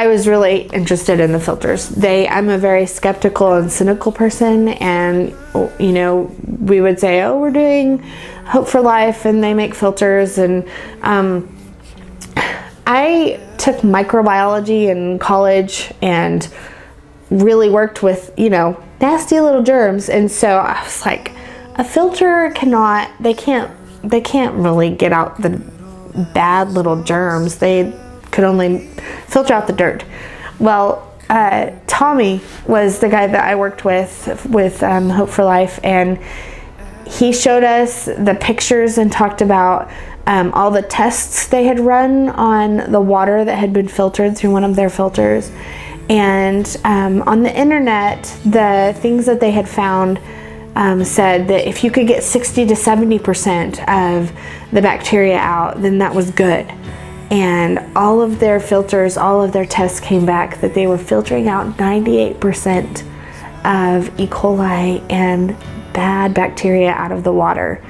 I was really interested in the filters. I'm a very skeptical and cynical person, and we would say, oh, we're doing Hope for Life and they make filters, and I took microbiology in college and really worked with nasty little germs, and so I was like, a filter they can't really get out the bad little germs. They could only filter out the dirt. Well, Tommy was the guy that I worked with Hope for Life, and he showed us the pictures and talked about all the tests they had run on the water that had been filtered through one of their filters. And on the internet, the things that they had found said that if you could get 60 to 70% of the bacteria out, then that was good. And all of their filters, all of their tests came back that they were filtering out 98% of E. coli and bad bacteria out of the water.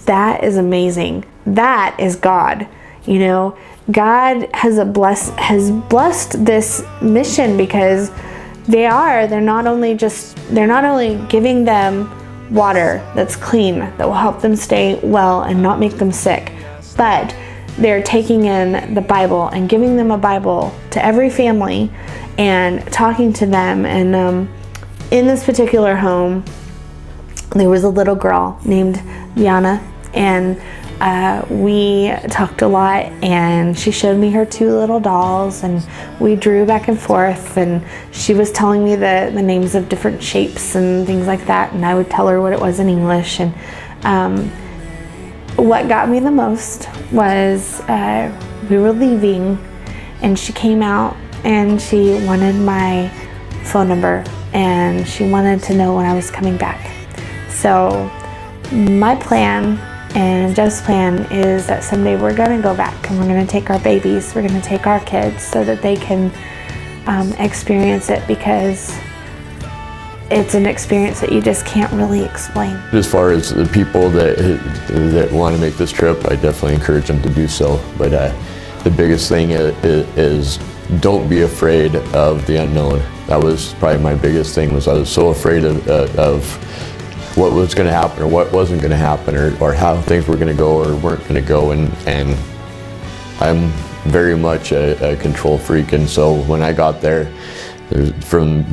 That is amazing. That is God. God has blessed this mission, because they're not only giving them water that's clean, that will help them stay well and not make them sick, but they're taking in the Bible and giving them a Bible to every family and talking to them. And in this particular home, there was a little girl named Yana, and we talked a lot, and she showed me her 2 little dolls, and we drew back and forth, and she was telling me the names of different shapes and things like that, and I would tell her what it was in English. And what got me the most was we were leaving, and she came out and she wanted my phone number, and she wanted to know when I was coming back. So my plan and Jeff's plan is that someday we're going to go back, and we're going to take our babies, we're going to take our kids, so that they can experience it, because it's an experience that you just can't really explain. As far as the people that want to make this trip, I definitely encourage them to do so. But the biggest thing is don't be afraid of the unknown. That was probably my biggest thing. I was so afraid of what was going to happen or what wasn't going to happen, or how things were going to go or weren't going to go. And I'm very much a control freak, and so when I got there, from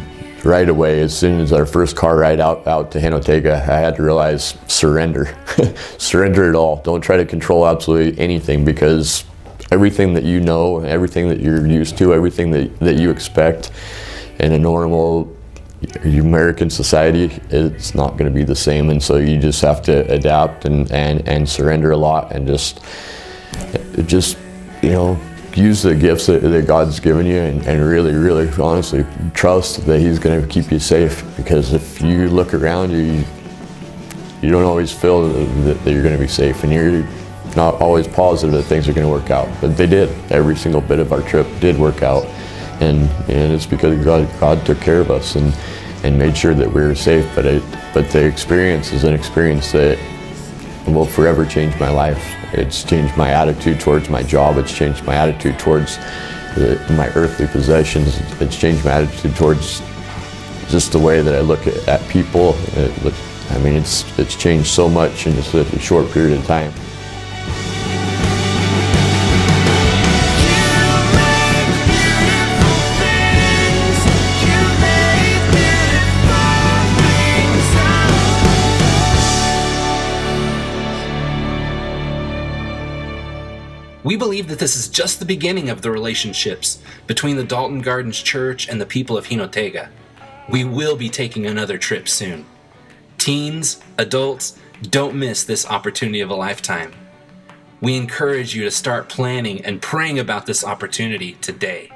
right away, as soon as our first car ride out to Hinotega, I had to realize surrender. Surrender it all. Don't try to control absolutely anything, because everything that you know, everything that you're used to, everything that you expect in a normal American society, it's not going to be the same. And so you just have to adapt and surrender a lot, and just use the gifts that God's given you, and really, really honestly trust that He's going to keep you safe. Because if you look around you, you don't always feel that you're going to be safe, and you're not always positive that things are going to work out. But they did. Every single bit of our trip did work out, and it's because God took care of us and made sure that we were safe. But the experience is an experience that will forever change my life. It's changed my attitude towards my job. It's changed my attitude towards my earthly possessions. It's changed my attitude towards just the way that I look at people. It's changed so much in just a short period of time. We believe that this is just the beginning of the relationships between the Dalton Gardens Church and the people of Hinotega. We will be taking another trip soon. Teens, adults, don't miss this opportunity of a lifetime. We encourage you to start planning and praying about this opportunity today.